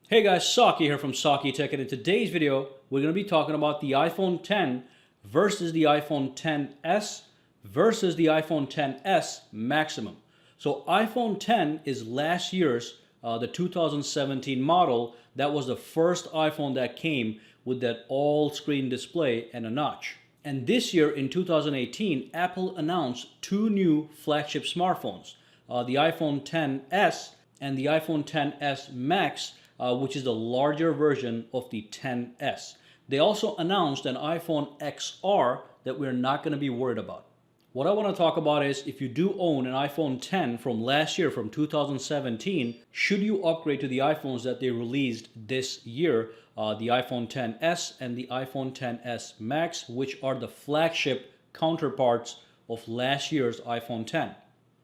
Hey guys, Saki here from SAKITECH, and in today's video, we're going to be talking about the iPhone 10 versus the iPhone 10s versus the iPhone 10s Maximum. So iPhone 10 is last year's, the 2017 model. That was the first iPhone that came with that all-screen display and a notch. And this year in 2018, Apple announced two new flagship smartphones, the iPhone 10s and the iPhone 10s Max, which is the larger version of the 10s. They also announced an iPhone XR that we're not going to be worried about. What I want to talk about is if you do own an iPhone 10 from last year, from 2017, should you upgrade to the iPhones that they released this year, the iPhone 10s and the iPhone 10s Max, which are the flagship counterparts of last year's iPhone 10.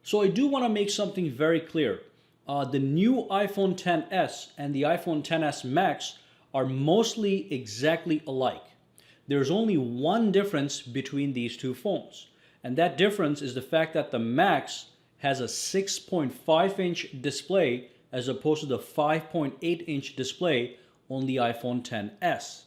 So I do want to make something very clear. The new iPhone 10s and the iPhone 10s Max are mostly exactly alike. There's only one difference between these two phones, and that difference is the fact that the Max has a 6.5-inch display as opposed to the 5.8-inch display on the iPhone 10s.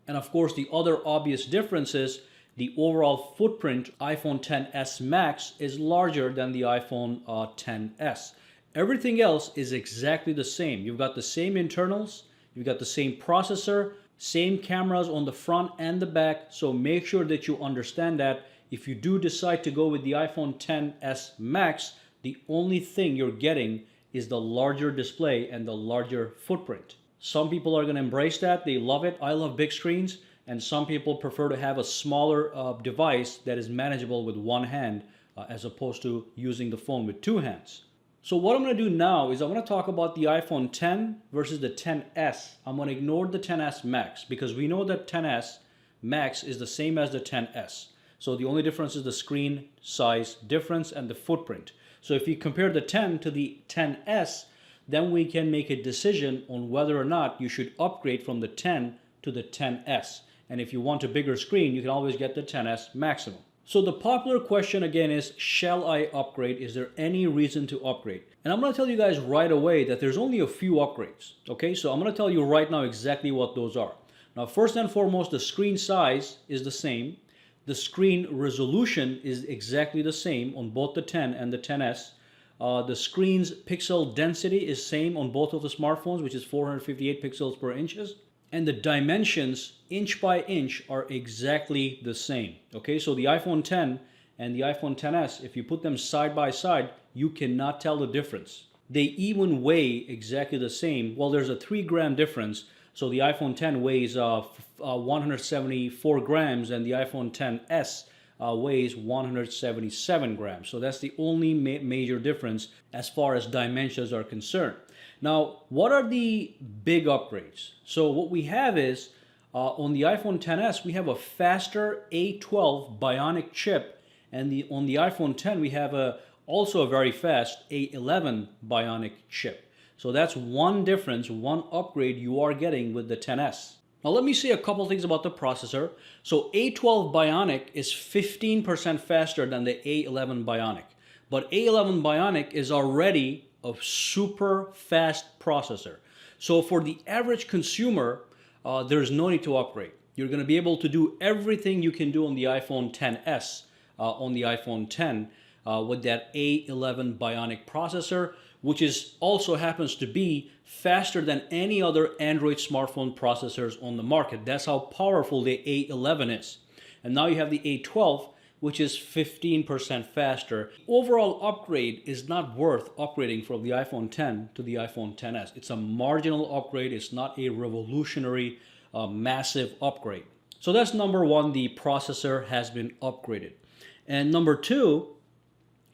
And of course, the other obvious difference is the overall footprint. iPhone 10s Max is larger than the iPhone 10s. Everything else is exactly the same. You've got the same internals, you've got the same processor, same cameras on the front and the back. So make sure that you understand that if you do decide to go with the iPhone 10s Max, the only thing you're getting is the larger display and the larger footprint. Some people are going to embrace that. They love it. I love big screens. And some people prefer to have a smaller device that is manageable with one hand as opposed to using the phone with two hands. So what I'm going to do now is I'm going to talk about the iPhone 10 versus the 10s. I'm going to ignore the 10s Max because we know that 10s Max is the same as the 10s. So the only difference is the screen size difference and the footprint. So if you compare the 10 to the 10s, then we can make a decision on whether or not you should upgrade from the 10 to the 10s. And if you want a bigger screen, you can always get the 10s Maximum. So the popular question again is, shall I upgrade? Is there any reason to upgrade? And I'm going to tell you guys right away that there's only a few upgrades. Okay, so I'm going to tell you right now exactly what those are. Now, first and foremost, the screen size is the same. The screen resolution is exactly the same on both the 10 and the 10s. The screen's pixel density is same on both of the smartphones, which is 458 pixels per inches. And the dimensions inch by inch are exactly the same. Okay, so the iPhone 10 and the iPhone 10s, if you put them side by side, you cannot tell the difference. They even weigh exactly the same. Well, there's a 3-gram difference. So the iPhone 10 weighs 174 grams and the iPhone 10s weighs 177 grams. So that's the only major difference as far as dimensions are concerned. Now, what are the big upgrades? So what we have is, on the iPhone 10s, we have a faster A12 Bionic chip, and on the iPhone 10, we have also a very fast A11 Bionic chip. So that's one difference, one upgrade you are getting with the 10s. Now let me say a couple things about the processor. So A12 Bionic is 15% faster than the A11 Bionic, but A11 Bionic is already a super fast processor. So for the average consumer, there's no need to upgrade. You're going to be able to do everything you can do on the iPhone 10s, on the iPhone 10 with that A11 Bionic processor, which also happens to be faster than any other Android smartphone processors on the market. That's how powerful the A11 is. And now you have the A12, which is 15% faster. Overall upgrade is not worth upgrading from the iPhone 10 to the iPhone 10s. It's a marginal upgrade. It's not a revolutionary, massive upgrade. So that's number one, the processor has been upgraded. And number two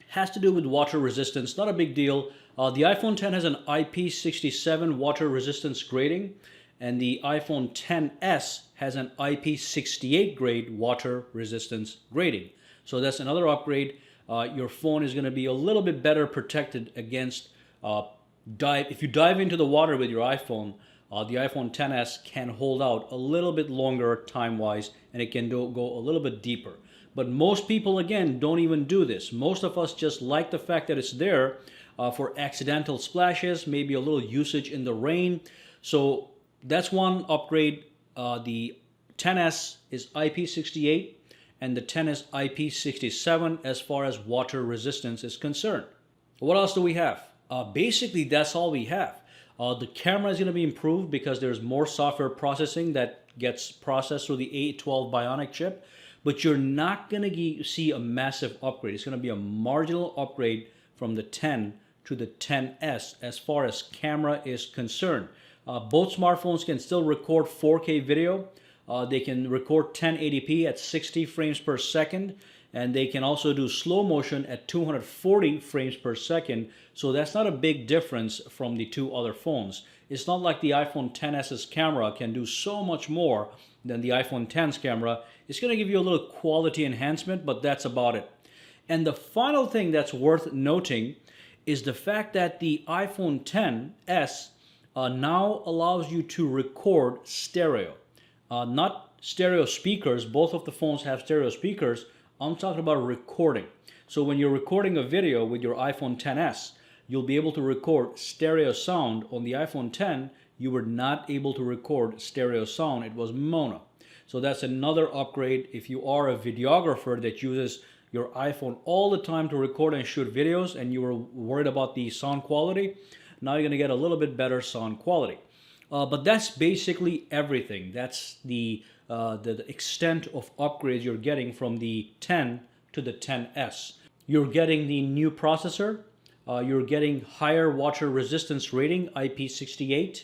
has to do with water resistance. Not a big deal. The iPhone 10 has an IP67 water resistance grading, and the iPhone 10s has an IP68 grade water resistance grading. So that's another upgrade. Your phone is going to be a little bit better protected against if you dive into the water with your iPhone. The iPhone 10s can hold out a little bit longer time-wise, and it can go a little bit deeper. But most people, again, don't even do this. Most of us just like the fact that it's there for accidental splashes, maybe a little usage in the rain. So that's one upgrade. The 10s is IP68 and the 10 is IP67 as far as water resistance is concerned. What else do we have? Basically, that's all we have. The camera is going to be improved because there's more software processing that gets processed through the A12 Bionic chip, but you're not going to see a massive upgrade. It's going to be a marginal upgrade from the 10 to the 10s as far as camera is concerned. Both smartphones can still record 4K video. They can record 1080p at 60 frames per second, and they can also do slow motion at 240 frames per second. So that's not a big difference from the two other phones. It's not like the iPhone XS's camera can do so much more than the iPhone X's camera. It's going to give you a little quality enhancement, but that's about it. And the final thing that's worth noting is the fact that the iPhone XS now allows you to record stereo. Not stereo speakers. Both of the phones have stereo speakers. I'm talking about recording. So when you're recording a video with your iPhone XS, you'll be able to record stereo sound. On the iPhone X, you were not able to record stereo sound. It was mono. So that's another upgrade if you are a videographer that uses your iPhone all the time to record and shoot videos and you were worried about the sound quality. Now you're going to get a little bit better sound quality. But that's basically everything. That's the extent of upgrades you're getting from the 10 to the 10s. You're getting the new processor. You're getting higher water resistance rating, IP68.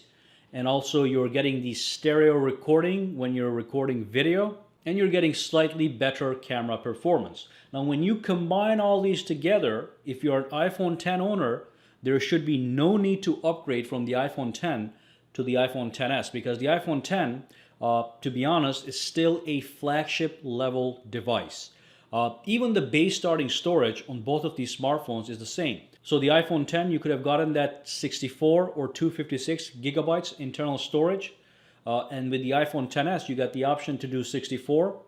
And also you're getting the stereo recording when you're recording video. And you're getting slightly better camera performance. Now when you combine all these together, if you're an iPhone X owner, there should be no need to upgrade from the iPhone X to the iPhone XS, because the iPhone X, to be honest, is still a flagship level device. Even the base starting storage on both of these smartphones is the same. So the iPhone X, you could have gotten that 64 or 256 gigabytes internal storage. And with the iPhone XS, you got the option to do 64,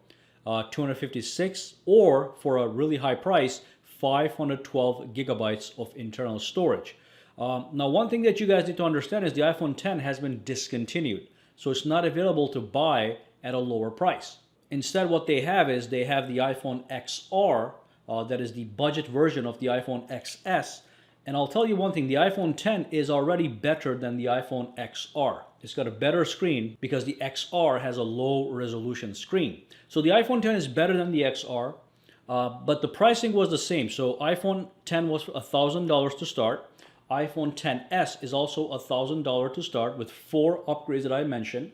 256, or for a really high price, 512 gigabytes of internal storage. Now, one thing that you guys need to understand is the iPhone X has been discontinued. So it's not available to buy at a lower price. Instead, what they have is they have the iPhone XR, that is the budget version of the iPhone XS. And I'll tell you one thing, the iPhone X is already better than the iPhone XR. It's got a better screen because the XR has a low resolution screen. So the iPhone X is better than the XR, but the pricing was the same. So iPhone X was $1,000 to start. iPhone XS is also $1,000 to start with 4 upgrades that I mentioned.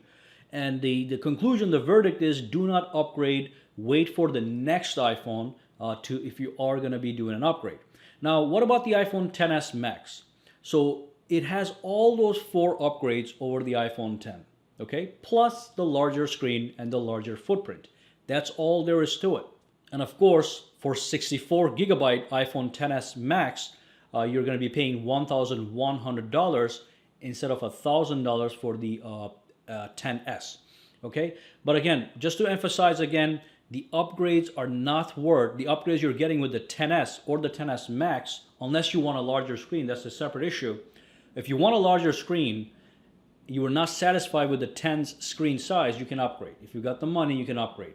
And the conclusion, the verdict is do not upgrade. Wait for the next iPhone if you are going to be doing an upgrade. Now, what about the iPhone XS Max? So it has all those 4 upgrades over the iPhone X, okay? Plus the larger screen and the larger footprint. That's all there is to it. And of course, for 64 gigabyte iPhone XS Max, you're going to be paying $1,100 instead of $1,000 for the XS. Okay, but again, just to emphasize again, the upgrades are not worth the upgrades you're getting with the XS or the XS Max, unless you want a larger screen. That's a separate issue. If you want a larger screen, you are not satisfied with the 10's screen size, you can upgrade. If you got the money, you can upgrade.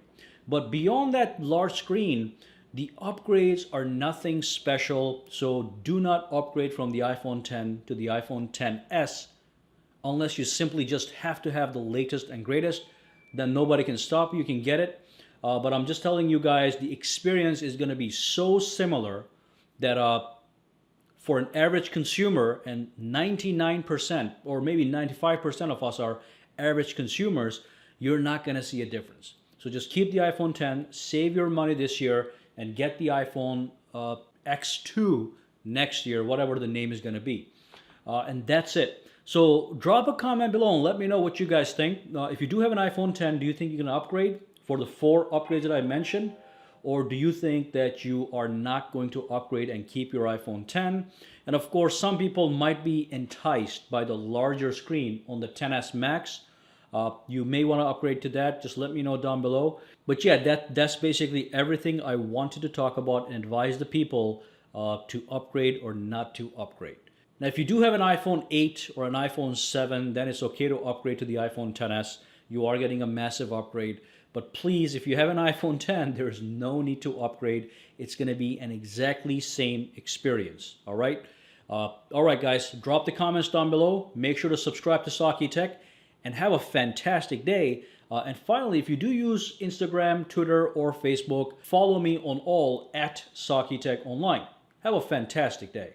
But beyond that large screen, the upgrades are nothing special, so do not upgrade from the iPhone X to the iPhone XS unless you simply just have to have the latest and greatest. Then nobody can stop you, you can get it. But I'm just telling you guys, the experience is going to be so similar that for an average consumer, and 99% or maybe 95% of us are average consumers, you're not going to see a difference. So just keep the iPhone X, save your money this year, and get the iPhone X2 next year, whatever the name is going to be. And that's it. So drop a comment below and let me know what you guys think. If you do have an iPhone X, do you think you can upgrade for the 4 upgrades that I mentioned? Or do you think that you are not going to upgrade and keep your iPhone X? And of course, some people might be enticed by the larger screen on the XS Max. You may want to upgrade to that. Just let me know down below. But yeah, that's basically everything I wanted to talk about and advise the people to upgrade or not to upgrade. Now, if you do have an iPhone 8 or an iPhone 7, then it's okay to upgrade to the iPhone XS. You are getting a massive upgrade. But please, if you have an iPhone 10, there is no need to upgrade. It's going to be an exactly same experience. All right? All right, guys, drop the comments down below. Make sure to subscribe to SAKITECH and have a fantastic day. And finally, if you do use Instagram, Twitter, or Facebook, follow me on all at SAKITECH Online. Have a fantastic day.